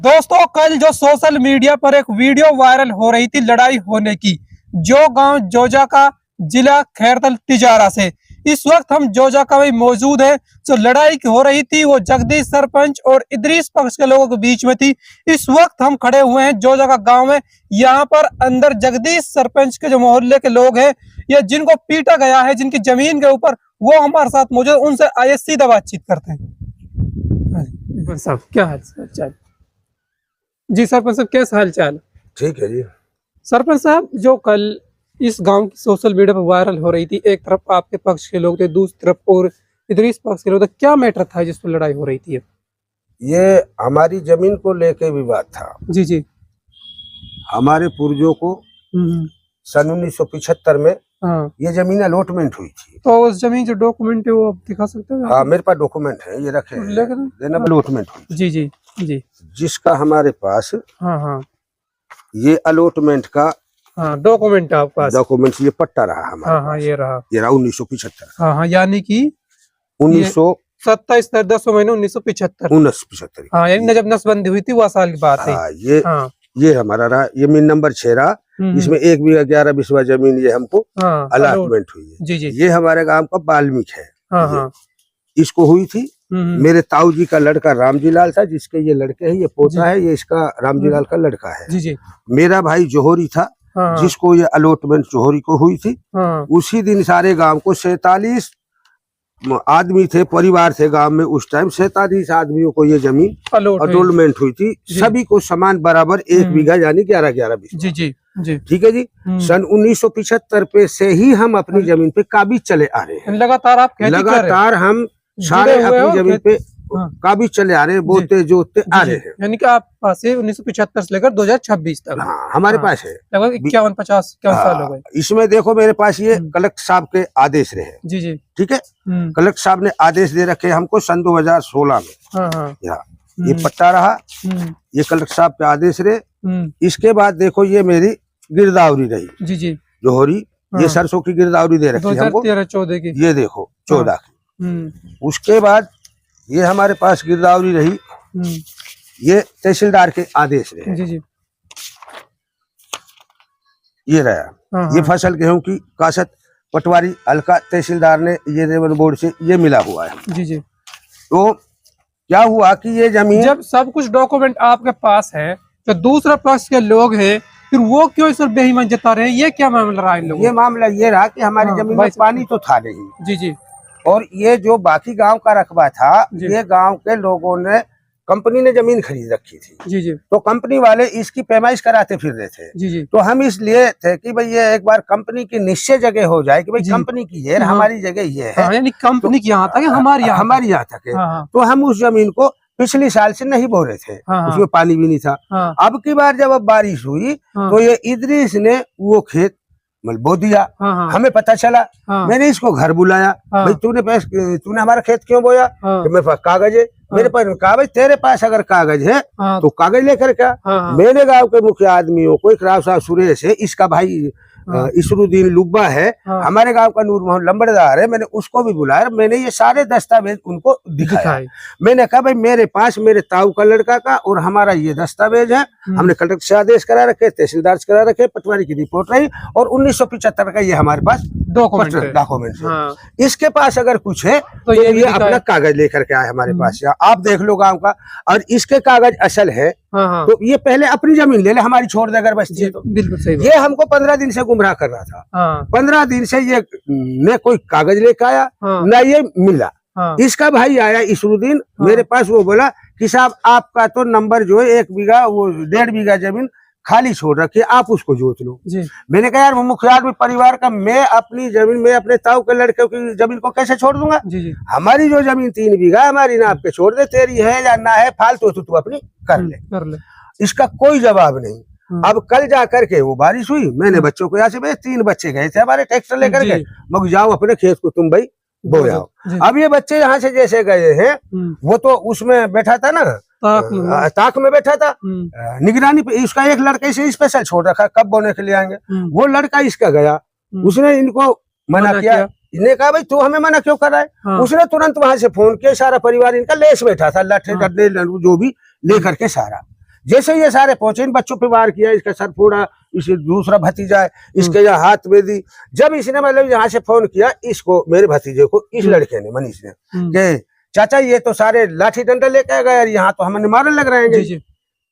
दोस्तों, कल जो सोशल मीडिया पर एक वीडियो वायरल हो रही थी लड़ाई होने की, जो गांव जोजा का, जिला खैरतल तिजारा से। इस वक्त हम जोजा का में मौजूद है। जो लड़ाई हो रही थी वो जगदीश सरपंच और इदरीस पक्ष के लोगों के बीच में थी। इस वक्त हम खड़े हुए हैं जोजा का गांव में। यहाँ पर अंदर जगदीश सरपंच के जो मोहल्ले के लोग हैं या जिनको पीटा गया है, जिनकी जमीन के ऊपर, वो हमारे साथ मौजूद, उनसे आइए सीधा बातचीत करते हैं। साहब क्या हाल चाल? जी सरपंच साहब, कैसा हाल चाल? ठीक है जी। सरपंच साहब, जो कल इस गांव की सोशल मीडिया पर वायरल हो रही थी, एक तरफ आपके पक्ष के लोग थे, दूसरी तरफ और इदरीस पक्ष के लोग थे, क्या मैटर था जिस पर लड़ाई हो रही थी? ये हमारी जमीन को लेके विवाद था। जी जी। हमारे पूर्वजों को सन 1975 में हाँ, ये जमीन अलॉटमेंट हुई थी। तो उस जमीन जो डॉक्यूमेंट है वो आप दिखा सकते हैं? हाँ, मेरे पास डॉक्यूमेंट है, ये रखे हैं। देना अलॉटमेंट हुई। जी जी जी। जिसका हमारे पास हाँ हाँ ये अलॉटमेंट का हाँ, डॉक्यूमेंट है आपके पास? डॉक्यूमेंट, ये पट्टा रहा हमारे हाँ हाँ, पास। ये रहा। ये रहा 1975। हाँ हाँ, यानी कि 1975। 27 महीने 1975। हाँ, यानी जब नसबंदी हुई थी वह साल की बात है। हाँ, ये हमारा रहा। ये मीन नंबर 6 रहा। इसमें 1 बीघा 11 बिस्वा जमीन ये हमको अलॉटमेंट हुई है। जी जी। ये हमारे गांव का बाल्मीक है। हाँ हाँ, इसको हुई थी। मेरे ताऊ जी का लड़का रामजी लाल था, जिसके ये लड़के हैं, ये पोता है, ये इसका रामजी लाल का लड़का है। जी जी। मेरा भाई जोहरी था, जिसको ये अलॉटमेंट जोहरी को हुई थी। उसी दिन सारे गांव को 47 आदमी थे, परिवार थे गांव में। उस टाइम 47 आदमियों को ये जमीन अलॉटमेंट हुई थी। सभी को समान बराबर 1 बीघा यानी 11-11 बीघा। जी जी जी। ठीक है जी। सन 1975 पे से ही हम अपनी जमीन पे काबिज चले आ रहे हैं। लगातार हम सारे अपनी जमीन पे काबिज चले आ रहे हैं, बोते जोतते आ रहे हैं। यानी कि आप पास 1975 से लेकर 2026 तक? हाँ, हमारे पास है। लगभग 51-50 साल हो गए। इसमें देखो मेरे पास ये कलेक्टर साहब के आदेश रहे। जी जी। ठीक है। कलेक्टर साहब ने आदेश दे रखे हमको सन 2016 में। हाँ, ये पट्टा रहा, ये कलेक्टर साहब के आदेश रहे। इसके बाद देखो ये मेरी गिरदावरी रही। जी जी। जोहरी, ये सरसों की गिरदावरी दे रखी हमको 2013-14 की। ये देखो 14 की। उसके बाद ये हमारे पास गिरदावरी रही, ये तहसीलदार के आदेश रहे। जी जी। ये रहा। ये फसल गेहूं की काशत पटवारी हल्का तहसीलदार ने ये रेवन बोर्ड से ये मिला हुआ है। जी जी। तो क्या हुआ कि ये जमीन, जब सब कुछ डॉक्यूमेंट आपके पास है, तो दूसरा पक्ष के लोग हैं, फिर वो क्यों इस पर बेईमान जता रहे हैं? ये क्या मामला रहा इन लोगों? ये मामला ये रहा कि हमारी जमीन में पानी तो था नहीं। जी जी। और ये जो बाकी गांव का रकबा था, ये गांव के लोगों ने, कंपनी ने जमीन खरीद रखी थी। जी जी। तो कंपनी वाले इसकी पैमाइश कराते फिर रहे थे। जी जी। तो हम इसलिए थे कि भाई ये एक बार कंपनी की निश्चय जगह हो जाए कि भाई कंपनी की है, हमारी जगह ये है। यानी कंपनी की यहाँ तक, हमारी यहाँ तक है। तो हम उस जमीन को पिछले साल से नहीं बो रहे थे। उसमें पानी भी नहीं था। अब की बार जब बारिश हुई तो ये इदरीस ने वो खेत बो दिया। हमें पता चला। मैंने इसको घर बुलाया, भाई तूने हमारा खेत क्यों बोया? कि मेरे पास कागज है। मेरे पास कहा, भाई तेरे पास अगर कागज है तो कागज लेकर क्या? मेरे गांव के मुख्य आदमियों को, एक राव साहब सुरेश है, इसका भाई इसरुद्दीन लुब्बा है, हमारे गांव का नूर मोहम्मद लंबड़दार है, मैंने उसको भी बुलाया। मैंने ये सारे दस्तावेज उनको दिखाया। मैंने कहा, भाई मेरे पास मेरे ताऊ का लड़का का और हमारा ये दस्तावेज है। हमने कलेक्टर से आदेश करा रखे, तहसीलदार से करा रखे, पटवारी की रिपोर्ट रही, और 1975 का ये हमारे पास डॉक्यूमेंट है। इसके पास अगर कुछ है तो ये अपना कागज लेकर के आए हमारे पास। आप देख लो गाँव का, और इसके कागज असल है। तो ये पहले अपनी जमीन ले ले, हमारी छोड़ दे अगर बचती है तो। बिल्कुल सही। ये हमको 15 दिन से गुमराह कर रहा था। 15 दिन से ये न कोई कागज लेकर आया, न ये मिला। इसका भाई आया इसरुद्दीन मेरे पास, वो बोला कि साहब आपका तो नंबर जो है 1 बीघा, वो 1.5 बीघा जमीन खाली छोड़ रखी है, आप उसको जोत लो। मैंने कहा, यार मुखिया आदमी परिवार का, मैं अपनी जमीन में अपने ताऊ के लड़के की जमीन को कैसे छोड़ दूंगा? हमारी जो जमीन 3 बीघा हमारी ना आपके छोड़ दे, तेरी है या ना है, फालतू तू अपनी कर ले। इसका कोई जवाब नहीं। अब कल जा करके वो बारिश हुई, मैंने बच्चों को यहाँ से 3 बच्चे गए थे हमारे ट्रैक्टर लेकर के, मगर जाओ अपने खेत को तुम भाई बो जाओ। अब ये बच्चे यहाँ से जैसे गए हैं, वो तो उसमें बैठा था ना, ताक में बैठा था, निगरानी पे। इसका एक लड़का इसे स्पेशल छोड़ रखा, कब बोने के लिए आएंगे। वो लड़का इसका गया, उसने इनको मना किया। इन्हें कहा, भाई तू हमें मना क्यों कर रहा है? उसने तुरंत वहां से फोन किया, सारा परिवार इनका लेस बैठा था, लठे डंडे जो भी लेकर के सारा। जैसे ये सारे पहुंचे, इन बच्चों पे वार किया, इसका सर फोड़ा, इसे दूसरा भतीजा है इसके यहाँ हाथ में दी। जब इसने मतलब यहाँ से फोन किया इसको, मेरे भतीजे को, इस लड़के ने, मनीष ने, कि चाचा ये तो सारे लाठी डंडा लेके गए और यहाँ तो हमें मारने लग रहे हैं।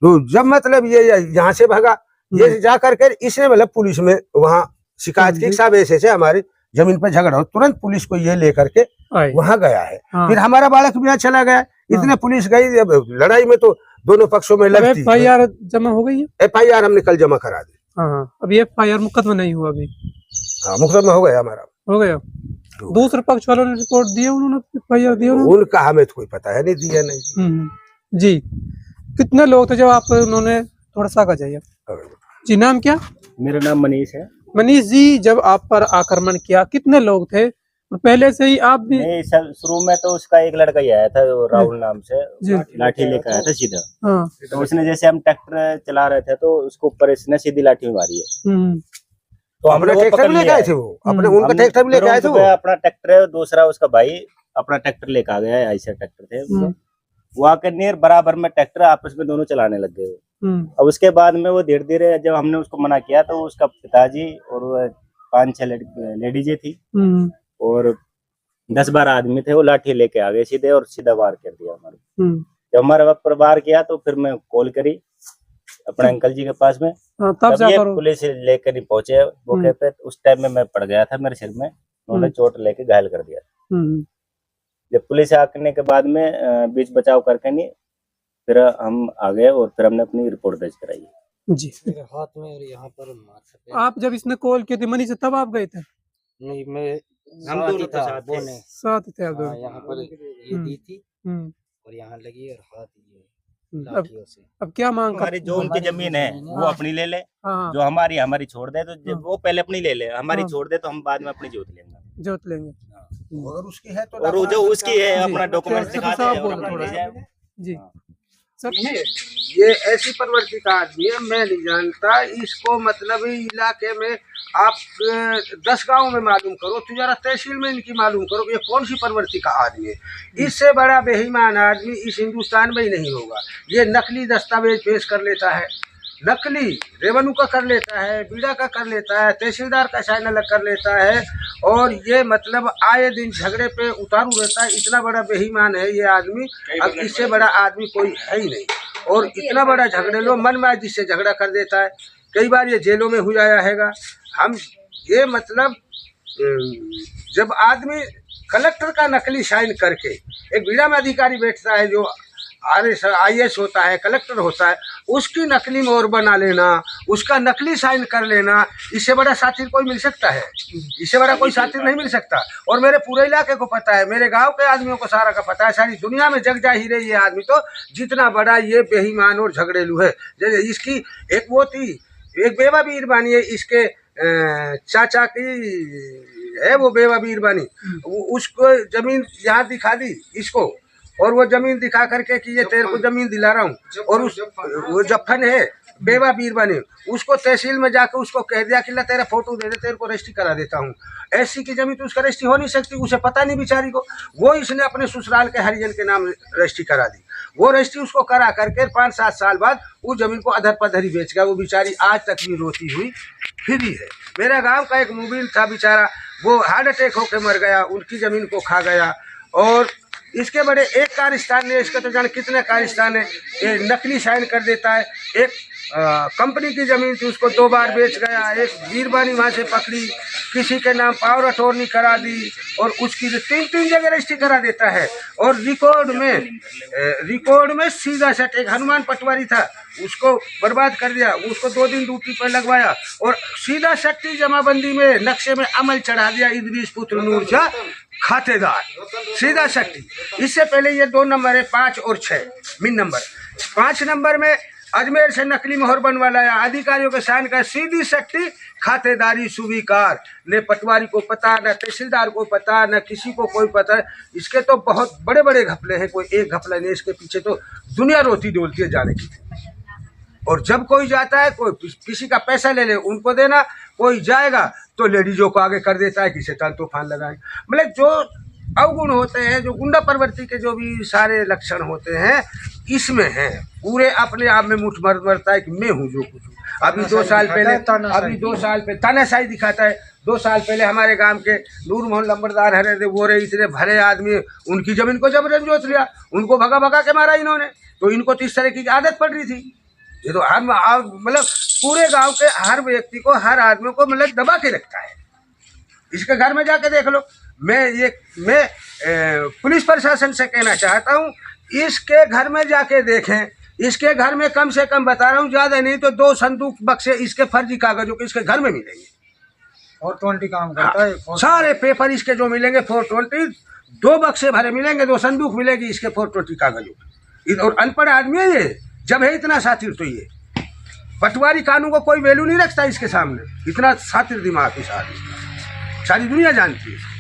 तो जब मतलब ये यहाँ से भागा, ये जा करके इसने मतलब पुलिस में वहाँ शिकायत की, साहब ऐसे हमारी जमीन पर झगड़ा हो। तुरंत पुलिस को ये लेकर के वहाँ गया है। फिर हमारा बालक भी यहाँ चला गया, इतने पुलिस गई। अब लड़ाई में तो दोनों पक्षों में लगती। FIR जमा हो गई है? FIR हमने कल जमा करा दी। अभी FIR मुकदमा नहीं हुआ अभी? हाँ, मुकदमा हो गया हमारा, हो गया। दूसरे पक्ष वालों ने रिपोर्ट दी, उन्होंने FIR दिया? उनका हमें तो कोई पता है नहीं, दिया नहीं। जी, कितने लोग थे जब आप, उन्होंने थोड़ा सा आगे जाइए जी। नाम क्या? मेरा नाम मनीष है। मनीष जी, जब आप पर आक्रमण किया कितने लोग थे? पहले से ही आप भी? नहीं, शुरू में तो उसका एक लड़का ही आया था, राहुल नाम से, लाठी लेकर आया था सीधा। तो उसने, जैसे हम ट्रैक्टर चला रहे थे तो उसको ऊपर इसने सीधी लाठी मारी है। तो हमने वो पकड़ लिया थे। वो अपने उनका ट्रैक्टर भी लेकर आए थे। अपना ट्रैक्टर है, दूसरा उसका भाई अपना ट्रैक्टर लेकर आ गया है, ऐसे ट्रैक्टर थे। वो आकर नियर बराबर में ट्रैक्टर आपस में दोनों चलाने लग गए। अब उसके बाद में वो धीरे धीरे, जब हमने उसको मना किया तो उसका पिताजी और 5-6 लेडीजें थी और 10-12 आदमी थे, वो लाठी लेके आ गए सीधे और सीधा वार कर दिया हमारे। जब हमारे पर वार किया तो फिर मैं कॉल करी अपने अंकल जी के पास में, तब ये पुलिस लेकर ही पहुंचे मौके पे। उस टाइम में मैं पड़ गया था, मेरे सिर में उन्होंने चोट लेके घायल कर दिया। जब पुलिस आने के बाद में बीच बचाव करके नहीं, फिर हम आ गए और फिर हमने अपनी रिपोर्ट दर्ज कराई जी। मेरे हाथ में और यहाँ पर मार। आप जब इसने कॉल किया थी मनीष से, तब आप गए थे? नहीं, मैं हम दोनों तो साथ थे। आप दोनों यहाँ पर ये दी थी और यहाँ लगी और हाथ लाठियों से। अब क्या मांग? हमारी जो उनकी जमीन है वो अपनी ले ले, जो हमारी छोड़ दे तो वो पहले अपनी ले ले, हमारी छोड़ दे तो हम बाद में अपनी जोत लेंगे। और उसकी है तो, और जो उसकी है अपना डॉक्यूमेंट दिखा दे जी। ये ऐसी प्रवृत्ति का आदमी है, मैं नहीं जानता इसको। मतलब इलाके में आप 10 गांव में मालूम करो, तो जरा तहसील में इनकी मालूम करो, ये कौन सी प्रवृत्ति का आदमी है। इससे बड़ा बेईमान आदमी इस हिंदुस्तान में ही नहीं होगा। ये नकली दस्तावेज पेश कर लेता है, नकली रेवेन्यू का कर लेता है, बीड़ा का कर लेता है, तहसीलदार का साइन अलग कर लेता है, और ये मतलब आए दिन झगड़े पे उतारू रहता है। इतना बड़ा बेईमान है ये आदमी, अब इससे बड़ा आदमी कोई है ही नहीं। और इतना बड़ा झगड़ेलो मनमाय जिससे झगड़ा कर देता है। कई बार ये जेलों में हुआ हैगा। हम ये मतलब जब आदमी कलेक्टर का नकली साइन करके, एक बीड़ा में अधिकारी बैठता है जो IAS होता है, कलेक्टर होता है, उसकी नकली मोहर बना लेना, उसका नकली साइन कर लेना, इससे बड़ा साथी कोई मिल सकता है? इससे बड़ा कोई साथी नहीं मिल सकता। और मेरे पूरे इलाके को पता है, मेरे गांव के आदमियों को सारा का पता है, सारी दुनिया में जग जा ही रही है आदमी तो, जितना बड़ा ये बेईमान और झगड़ेलू है। जैसे इसकी एक वो थी, एक बेवा बीरबानी है, इसके चाचा की है वो बेवा बीरबानी, उसको जमीन यहाँ दिखा दी इसको, और वो जमीन दिखा करके कि ये तेरे को जमीन दिला रहा हूँ। और उस वो जफन है बेवा बीरबानी, उसको तहसील में जाकर उसको कह दिया कि ला तेरा फोटो दे दे, तेरे को रजिस्ट्री करा देता हूँ। ऐसी की जमीन तो उसका रजिस्ट्री हो नहीं सकती, उसे पता नहीं बेचारी को। वो इसने अपने ससुराल के हरिजन के नाम रजिस्ट्री करा दी। वो रजिस्ट्री उसको करा करके 5-7 साल बाद उस जमीन को अधर पधर ही बेच गया। वो बेचारी आज तक भी रोती हुई फिरी है। मेरा गाँव का एक मुबीन था बेचारा, वो हार्ट अटैक होकर मर गया, उनकी जमीन को खा गया। और इसके बड़े एक कारस्तान ने, इसका तो जाने कितने कारस्तान है, ये नकली साइन कर देता है। एक कंपनी की जमीन थी, उसको 2 बार बेच गया। एक बीरबानी वहाँ से पकड़ी, किसी के नाम पावर अटॉर्नी करा दी, और उसकी 3 जगह रजिस्ट्री करा देता है। और रिकॉर्ड में सीधा सेट एक हनुमान पटवारी था, उसको बर्बाद कर दिया। उसको 2 दिन ड्यूटी पर लगवाया और सीधा सट्टी जमाबंदी में नक्शे में अमल चढ़ा दिया। इदरीस पुत्र नूर शाह खातेदार, सीधा सट्टी। इससे पहले ये 2 नंबर है, 5 और 6 मिन नंबर। 5 नंबर में अजमेर से नकली मोहर बनवा लाया, अधिकारियों के साइन का, सीधी सट्टी खातेदारी स्वीकार। न पटवारी को पता, न तहसीलदार को पता, न किसी को कोई पता। इसके तो बहुत बड़े बड़े घपले हैं, कोई एक घपला नहीं, इसके पीछे तो दुनिया रोती डोलती है जाने की। और जब कोई जाता है, कोई किसी का पैसा ले ले उनको देना, कोई जाएगा तो लेडीजों को आगे कर देता है कि शैतान तूफान लगाए। मतलब जो अवगुण होते हैं, जो गुंडा प्रवृत्ति के जो भी सारे लक्षण होते हैं, इसमें है, पूरे अपने आप में मुठ मरता है कि मैं हूँ जो कुछ हूँ। अभी 2 साल पहले तानाशाही दिखाता है। 2 साल पहले हमारे गांव के नूर मोहन लंबरदार हरे थे, वो रहे इतने भले आदमी, उनकी जमीन को जबरन जोत लिया, उनको भगा भगा के मारा इन्होंने। तो इनको तो इस तरह की आदत पड़ रही थी। ये तो हम मतलब पूरे गांव के हर व्यक्ति को, हर आदमी को मतलब दबा के रखता है। इसके घर में जाके देख लो। मैं पुलिस प्रशासन से कहना चाहता हूँ, इसके घर में जाके देखें। इसके घर में कम से कम बता रहा हूँ, ज्यादा नहीं तो 2 संदूक बक्से इसके फर्जी कागजों के इसके घर में मिलेंगे। 420 काम करता है। सारे पेपर इसके जो मिलेंगे 420, 2 बक्से भरे मिलेंगे, 2 संदूक मिलेगी इसके 420 कागजों की। और अनपढ़ आदमी है ये, जब है इतना सातिर, तो ये पटवारी कानून को कोई वैल्यू नहीं रखता इसके सामने। इतना सातिर दिमाग इस आदमी, सारी दुनिया जानती है।